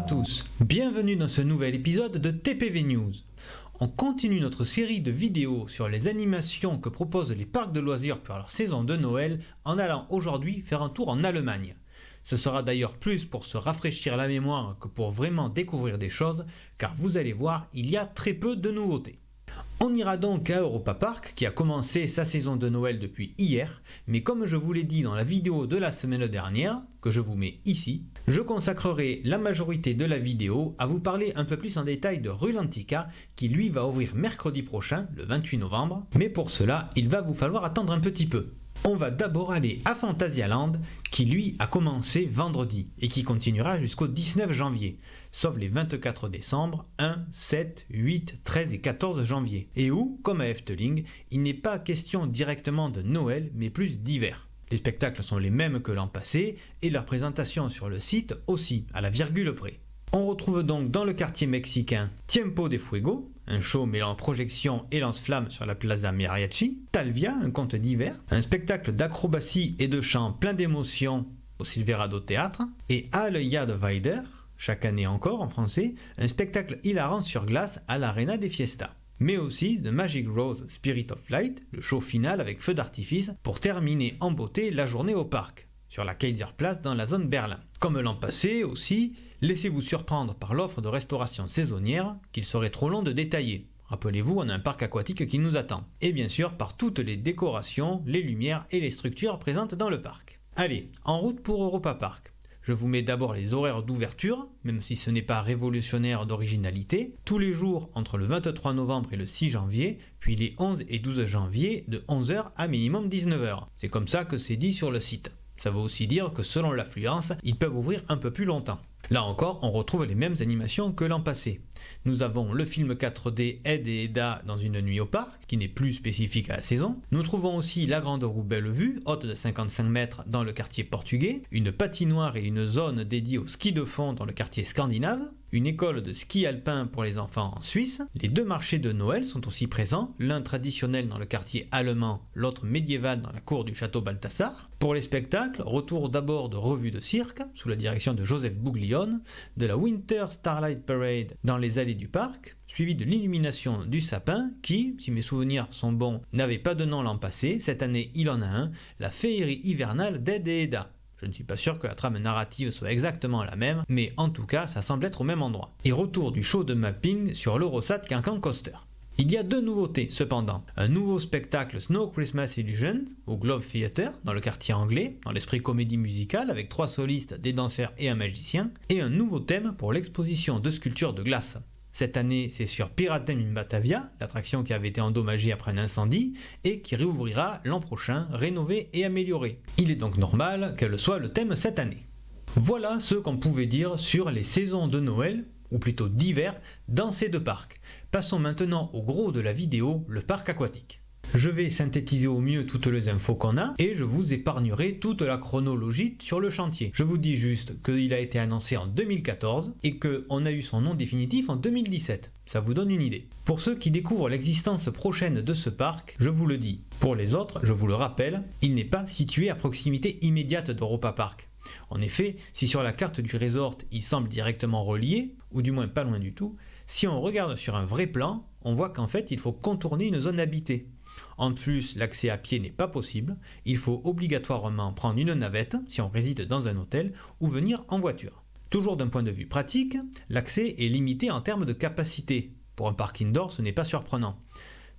tous, bienvenue dans ce nouvel épisode de TPV News. On continue notre série de vidéos sur les animations que proposent les parcs de loisirs pour leur saison de Noël en allant aujourd'hui faire un tour en Allemagne. Ce sera d'ailleurs plus pour se rafraîchir la mémoire que pour vraiment découvrir des choses, car vous allez voir, il y a très peu de nouveautés. On ira donc à Europa Park qui a commencé sa saison de Noël depuis hier, mais comme je vous l'ai dit dans la vidéo de la semaine dernière, que je vous mets ici, je consacrerai la majorité de la vidéo à vous parler un peu plus en détail de Rulantica qui lui va ouvrir mercredi prochain, le 28 novembre, mais pour cela il va vous falloir attendre un petit peu. On va d'abord aller à Phantasialand qui lui a commencé vendredi et qui continuera jusqu'au 19 janvier, sauf les 24 décembre, 1, 7, 8, 13 et 14 janvier, et où, comme à Efteling, il n'est pas question directement de Noël mais plus d'hiver. Les spectacles sont les mêmes que l'an passé et leur présentation sur le site aussi, à la virgule près. On retrouve donc dans le quartier mexicain Tiempo de Fuego, un show mêlant projection et lance-flammes sur la Plaza Mariachi, Talvia, un conte d'hiver, un spectacle d'acrobatie et de chant plein d'émotions au Silverado Théâtre, et Alle Jahre chaque année encore en français, un spectacle hilarant sur glace à l'Arena des Fiestas. Mais aussi The Magic Rose Spirit of Light, le show final avec feu d'artifice pour terminer en beauté la journée au parc, sur la Kaiserplatz dans la zone Berlin. Comme l'an passé aussi, laissez-vous surprendre par l'offre de restauration saisonnière qu'il serait trop long de détailler. Rappelez-vous, on a un parc aquatique qui nous attend. Et bien sûr par toutes les décorations, les lumières et les structures présentes dans le parc. Allez, en route pour Europa Park. Je vous mets d'abord les horaires d'ouverture, même si ce n'est pas révolutionnaire d'originalité, tous les jours entre le 23 novembre et le 6 janvier, puis les 11 et 12 janvier de 11h à minimum 19h. C'est comme ça que c'est dit sur le site. Ça veut aussi dire que selon l'affluence, ils peuvent ouvrir un peu plus longtemps. Là encore, on retrouve les mêmes animations que l'an passé. Nous avons le film 4D Ed et Edda dans une nuit au parc, qui n'est plus spécifique à la saison. Nous trouvons aussi la grande roue Belle Vue, haute de 55 mètres dans le quartier portugais, une patinoire et une zone dédiée au ski de fond dans le quartier scandinave, une école de ski alpin pour les enfants en Suisse. Les deux marchés de Noël sont aussi présents, l'un traditionnel dans le quartier allemand, l'autre médiéval dans la cour du château Balthasar. Pour les spectacles, retour d'abord de revues de cirque, sous la direction de Joseph Bouglione, de la Winter Starlight Parade dans les allées du parc, suivi de l'illumination du sapin qui, si mes souvenirs sont bons, n'avait pas de nom l'an passé. Cette année il en a un, la féerie hivernale d'Ed et Edda. Je ne suis pas sûr que la trame narrative soit exactement la même, mais en tout cas ça semble être au même endroit. Et retour du show de mapping sur l'Eurosat Cancan Coaster. Il y a deux nouveautés cependant, un nouveau spectacle Snow Christmas Illusions au Globe Theatre dans le quartier anglais, dans l'esprit comédie musicale avec 3 solistes, des danseurs et un magicien, et un nouveau thème pour l'exposition de sculptures de glace. Cette année, c'est sur Piraten in Batavia, l'attraction qui avait été endommagée après un incendie et qui réouvrira l'an prochain, rénovée et améliorée. Il est donc normal qu'elle soit le thème cette année. Voilà ce qu'on pouvait dire sur les saisons de Noël, ou plutôt d'hiver, dans ces deux parcs. Passons maintenant au gros de la vidéo, le parc aquatique. Je vais synthétiser au mieux toutes les infos qu'on a et je vous épargnerai toute la chronologie sur le chantier. Je vous dis juste qu'il a été annoncé en 2014 et qu'on a eu son nom définitif en 2017. Ça vous donne une idée. Pour ceux qui découvrent l'existence prochaine de ce parc, je vous le dis. Pour les autres, je vous le rappelle, il n'est pas situé à proximité immédiate d'Europa Park. En effet, si sur la carte du resort il semble directement relié, ou du moins pas loin du tout, si on regarde sur un vrai plan, on voit qu'en fait il faut contourner une zone habitée. En plus, l'accès à pied n'est pas possible, il faut obligatoirement prendre une navette si on réside dans un hôtel ou venir en voiture. Toujours d'un point de vue pratique, l'accès est limité en termes de capacité. Pour un parc indoor, ce n'est pas surprenant.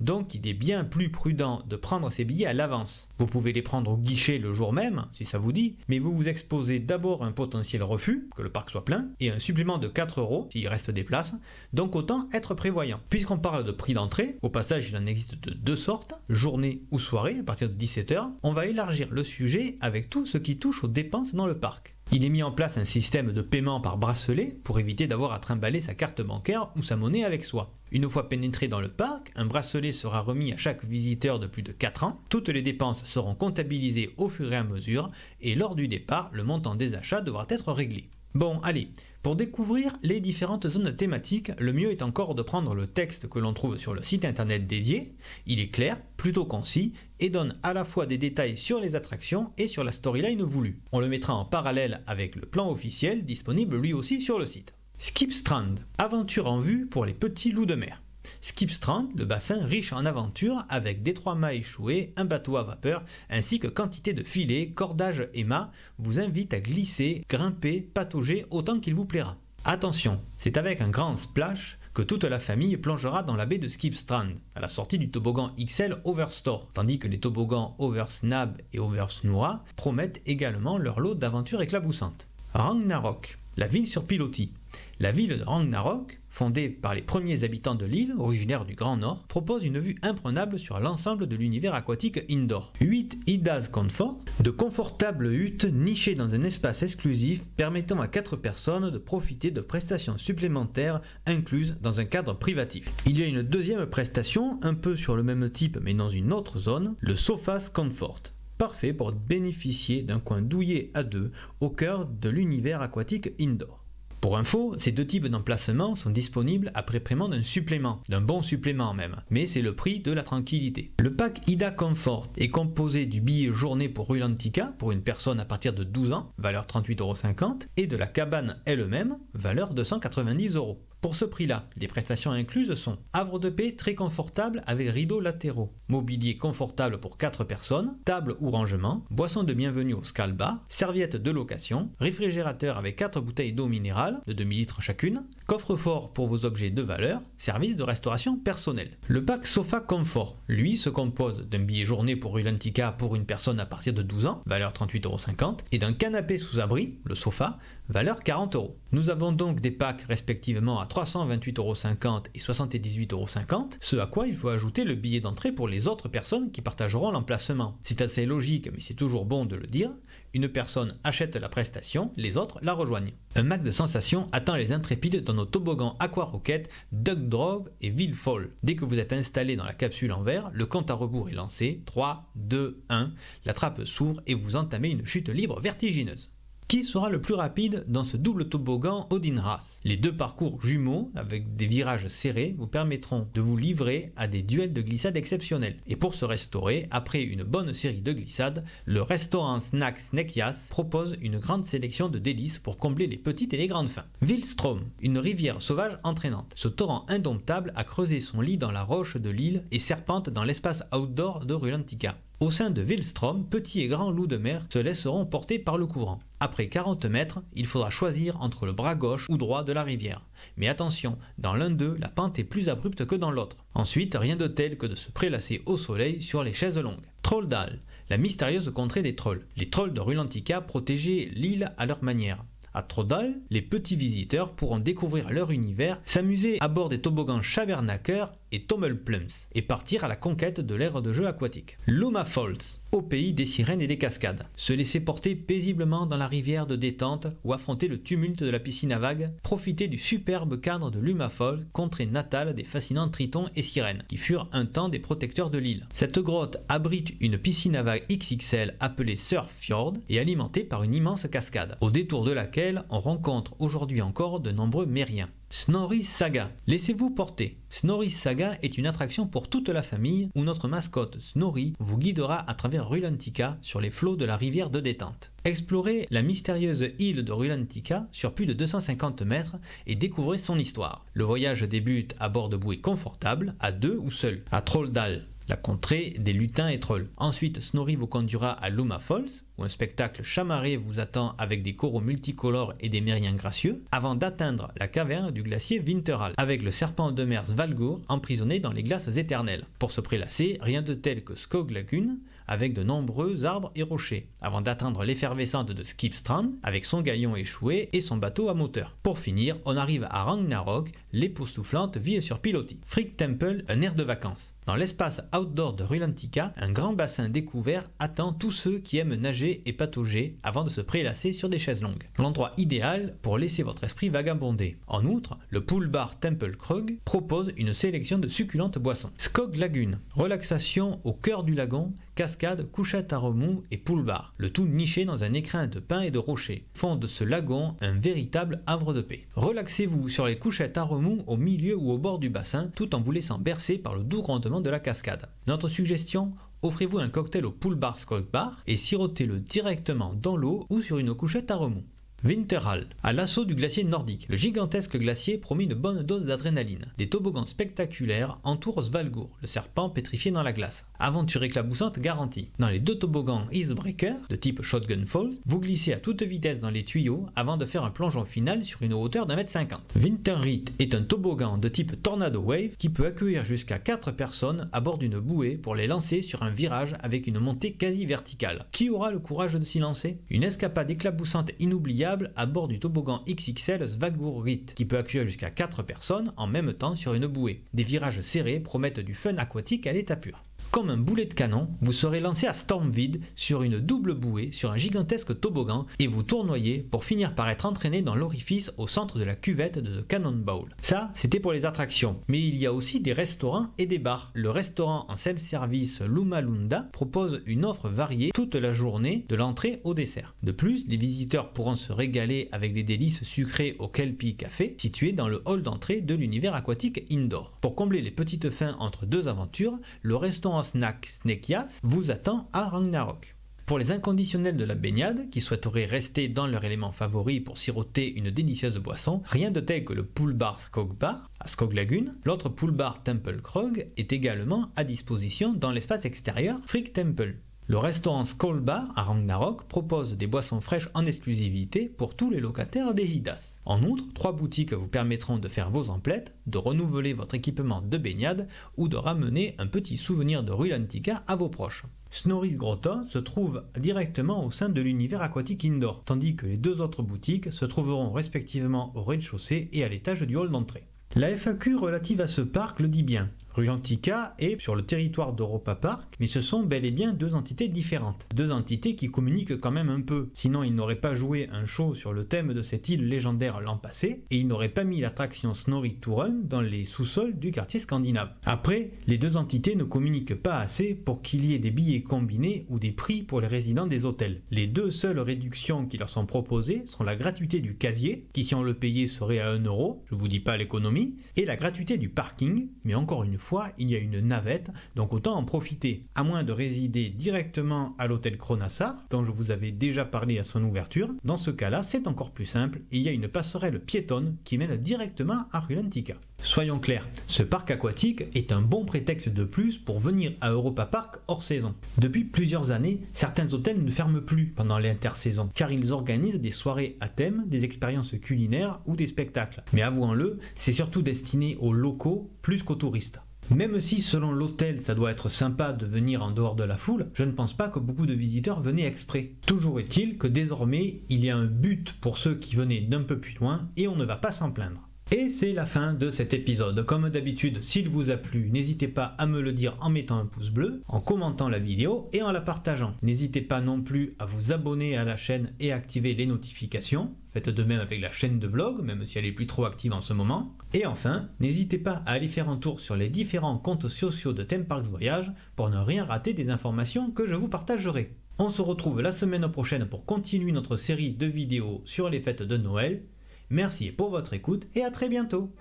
Donc il est bien plus prudent de prendre ses billets à l'avance. Vous pouvez les prendre au guichet le jour même, si ça vous dit, mais vous vous exposez d'abord à un potentiel refus, que le parc soit plein, et un supplément de 4 € s'il reste des places, donc autant être prévoyant. Puisqu'on parle de prix d'entrée, au passage il en existe de deux sortes, journée ou soirée à partir de 17h, on va élargir le sujet avec tout ce qui touche aux dépenses dans le parc. Il est mis en place un système de paiement par bracelet pour éviter d'avoir à trimballer sa carte bancaire ou sa monnaie avec soi. Une fois pénétré dans le parc, un bracelet sera remis à chaque visiteur de plus de 4 ans. Toutes les dépenses seront comptabilisées au fur et à mesure et lors du départ, le montant des achats devra être réglé. Bon, allez, pour découvrir les différentes zones thématiques, le mieux est encore de prendre le texte que l'on trouve sur le site internet dédié. Il est clair, plutôt concis, et donne à la fois des détails sur les attractions et sur la storyline voulue. On le mettra en parallèle avec le plan officiel disponible lui aussi sur le site. Skipstrand, aventure en vue pour les petits loups de mer. Skipstrand, le bassin riche en aventures avec détroits mâts échoués, un bateau à vapeur ainsi que quantité de filets, cordages et mâts, vous invite à glisser, grimper, patauger autant qu'il vous plaira. Attention, c'est avec un grand splash que toute la famille plongera dans la baie de Skipstrand, à la sortie du toboggan XL Overstore, tandis que les toboggans Oversnab et Oversnura promettent également leur lot d'aventures éclaboussantes. Ragnarok, la ville sur pilotis. La ville de Ragnarok, fondée par les premiers habitants de l'île, originaires du Grand Nord, propose une vue imprenable sur l'ensemble de l'univers aquatique indoor. 8 Ida's Comfort, de confortables huttes nichées dans un espace exclusif permettant à 4 personnes de profiter de prestations supplémentaires incluses dans un cadre privatif. Il y a une deuxième prestation, un peu sur le même type mais dans une autre zone, le Sofa's Comfort. Parfait pour bénéficier d'un coin douillet à deux au cœur de l'univers aquatique indoor. Pour info, ces deux types d'emplacements sont disponibles après paiement d'un bon supplément même, mais c'est le prix de la tranquillité. Le pack Ida Comfort est composé du billet journée pour Rulantica pour une personne à partir de 12 ans, valeur 38,50 €, et de la cabane elle-même, valeur 290 €. Pour ce prix-là, les prestations incluses sont havre de paix très confortable avec rideaux latéraux, mobilier confortable pour 4 personnes, table ou rangement, boisson de bienvenue au Scalba, serviette de location, réfrigérateur avec 4 bouteilles d'eau minérale de 2 ml chacune, coffre-fort pour vos objets de valeur, service de restauration personnelle. Le pack Sofa Comfort, lui, se compose d'un billet journée pour Rulantica pour une personne à partir de 12 ans, valeur 38,50 €, et d'un canapé sous abri, le sofa, valeur 40 €. Nous avons donc des packs respectivement à 328,50 € et 78,50 €, ce à quoi il faut ajouter le billet d'entrée pour les autres personnes qui partageront l'emplacement. C'est assez logique, mais c'est toujours bon de le dire. Une personne achète la prestation, les autres la rejoignent. Un max de sensations attend les intrépides dans nos toboggans Aqua Rocket, Duck Drove et Villefall. Dès que vous êtes installé dans la capsule en verre, le compte à rebours est lancé. 3, 2, 1, la trappe s'ouvre et vous entamez une chute libre vertigineuse. Qui sera le plus rapide dans ce double toboggan Odinras? Les deux parcours jumeaux avec des virages serrés vous permettront de vous livrer à des duels de glissade exceptionnels. Et pour se restaurer, après une bonne série de glissades, le restaurant Snacks Nekias propose une grande sélection de délices pour combler les petites et les grandes faims. Wildstrom, une rivière sauvage entraînante. Ce torrent indomptable a creusé son lit dans la roche de l'île et serpente dans l'espace outdoor de Rulantica. Au sein de Wildstrom, petits et grands loups de mer se laisseront porter par le courant. Après 40 mètres, il faudra choisir entre le bras gauche ou droit de la rivière. Mais attention, dans l'un d'eux, la pente est plus abrupte que dans l'autre. Ensuite, rien de tel que de se prélasser au soleil sur les chaises longues. Trolldal, la mystérieuse contrée des trolls. Les trolls de Rulantica protégeaient l'île à leur manière. À Trolldal, les petits visiteurs pourront découvrir leur univers, s'amuser à bord des toboggans Shabernaker et Tummelplums, et partir à la conquête de l'aire de jeu aquatique. Luma Falls, au pays des sirènes et des cascades. Se laisser porter paisiblement dans la rivière de détente ou affronter le tumulte de la piscine à vagues, profiter du superbe cadre de Luma Falls, contrée natale des fascinants tritons et sirènes, qui furent un temps des protecteurs de l'île. Cette grotte abrite une piscine à vagues XXL appelée Surf Fjord et alimentée par une immense cascade, au détour de laquelle on rencontre aujourd'hui encore de nombreux mériens. Snorri's Saga, laissez-vous porter. Snorri's Saga est une attraction pour toute la famille où notre mascotte Snorri vous guidera à travers Rulantica sur les flots de la rivière de détente. Explorez la mystérieuse île de Rulantica sur plus de 250 mètres et découvrez son histoire. Le voyage débute à bord de bouées confortables, à deux ou seul, à Trolldal, la contrée des lutins et trolls. Ensuite, Snorri vous conduira à Luma Falls, où un spectacle chamarré vous attend avec des coraux multicolores et des mériens gracieux, avant d'atteindre la caverne du glacier Winterhall, avec le serpent de mer Svalgur emprisonné dans les glaces éternelles. Pour se prélasser, rien de tel que Skog Lagoon, avec de nombreux arbres et rochers, avant d'atteindre l'effervescente de Skipstrand, avec son galion échoué et son bateau à moteur. Pour finir, on arrive à Ragnarok, l'époustouflante ville sur pilotis. Freak Temple, un air de vacances. Dans l'espace outdoor de Rulantica, un grand bassin découvert attend tous ceux qui aiment nager et patauger avant de se prélasser sur des chaises longues. L'endroit idéal pour laisser votre esprit vagabonder. En outre, le pool bar Temple Krug propose une sélection de succulentes boissons. Skog Lagoon, relaxation au cœur du lagon, cascade, couchette à remous et pool bar, le tout niché dans un écrin de pins et de rochers, font de ce lagon un véritable havre de paix. Relaxez-vous sur les couchettes à remous au milieu ou au bord du bassin, tout en vous laissant bercer par le doux grondement de la cascade. Notre suggestion, offrez-vous un cocktail au pool bar Skog Bar et sirotez-le directement dans l'eau ou sur une couchette à remous. Winterhall, à l'assaut du glacier nordique. Le gigantesque glacier promet une bonne dose d'adrénaline. Des toboggans spectaculaires entourent Svalgour, le serpent pétrifié dans la glace. Aventure éclaboussante garantie. Dans les 2 toboggans Icebreaker, de type Shotgun Falls, vous glissez à toute vitesse dans les tuyaux avant de faire un plongeon final sur une hauteur d'1,50 m. Winterritt est un toboggan de type Tornado Wave qui peut accueillir jusqu'à 4 personnes à bord d'une bouée pour les lancer sur un virage avec une montée quasi verticale. Qui aura le courage de s'y lancer? Une escapade éclaboussante inoubliable à bord du toboggan XXL Svalgour Ritt qui peut accueillir jusqu'à 4 personnes en même temps sur une bouée. Des virages serrés promettent du fun aquatique à l'état pur. Comme un boulet de canon, vous serez lancé à Stormvid sur une double bouée sur un gigantesque toboggan et vous tournoyez pour finir par être entraîné dans l'orifice au centre de la cuvette de The Cannonball. Ça, c'était pour les attractions. Mais il y a aussi des restaurants et des bars. Le restaurant en self-service Lumalunda propose une offre variée toute la journée de l'entrée au dessert. De plus, les visiteurs pourront se régaler avec les délices sucrées au Kelpie Café situé dans le hall d'entrée de l'univers aquatique indoor. Pour combler les petites fins entre 2 aventures, le restaurant snack Snekias vous attend à Ragnarok. Pour les inconditionnels de la baignade, qui souhaiteraient rester dans leur élément favori pour siroter une délicieuse boisson, rien de tel que le pool bar Skog Bar à Skog Lagoon. L'autre pool bar Temple Krog est également à disposition dans l'espace extérieur Freak Temple. Le restaurant Skull Bar à Ragnarok propose des boissons fraîches en exclusivité pour tous les locataires des Hidas. En outre, 3 boutiques vous permettront de faire vos emplettes, de renouveler votre équipement de baignade ou de ramener un petit souvenir de Rulantica à vos proches. Snorri's Grotto se trouve directement au sein de l'univers aquatique indoor, tandis que les 2 autres boutiques se trouveront respectivement au rez-de-chaussée et à l'étage du hall d'entrée. La FAQ relative à ce parc le dit bien. Rulantica est sur le territoire d'Europa Park, mais ce sont bel et bien 2 entités différentes. 2 entités qui communiquent quand même un peu, sinon ils n'auraient pas joué un show sur le thème de cette île légendaire l'an passé, et ils n'auraient pas mis l'attraction Snorri to Run dans les sous-sols du quartier scandinave. Après, les 2 entités ne communiquent pas assez pour qu'il y ait des billets combinés ou des prix pour les résidents des hôtels. Les 2 seules réductions qui leur sont proposées sont la gratuité du casier, qui si on le payait serait à 1 €, je vous dis pas l'économie, et la gratuité du parking, mais encore une fois, il y a une navette, donc autant en profiter, à moins de résider directement à l'hôtel Kronassar, dont je vous avais déjà parlé à son ouverture. Dans ce cas-là, c'est encore plus simple, il y a une passerelle piétonne qui mène directement à Rulantica. Soyons clairs, ce parc aquatique est un bon prétexte de plus pour venir à Europa Park hors saison. Depuis plusieurs années, certains hôtels ne ferment plus pendant l'intersaison, car ils organisent des soirées à thème, des expériences culinaires ou des spectacles. Mais avouons-le, c'est surtout destiné aux locaux plus qu'aux touristes. Même si selon l'hôtel ça doit être sympa de venir en dehors de la foule, je ne pense pas que beaucoup de visiteurs venaient exprès. Toujours est-il que désormais il y a un but pour ceux qui venaient d'un peu plus loin et on ne va pas s'en plaindre. Et c'est la fin de cet épisode. Comme d'habitude, s'il vous a plu, n'hésitez pas à me le dire en mettant un pouce bleu, en commentant la vidéo et en la partageant. N'hésitez pas non plus à vous abonner à la chaîne et activer les notifications. Faites de même avec la chaîne de blog, même si elle est plus trop active en ce moment. Et enfin, n'hésitez pas à aller faire un tour sur les différents comptes sociaux de Theme Parks Voyage pour ne rien rater des informations que je vous partagerai. On se retrouve la semaine prochaine pour continuer notre série de vidéos sur les fêtes de Noël. Merci pour votre écoute et à très bientôt.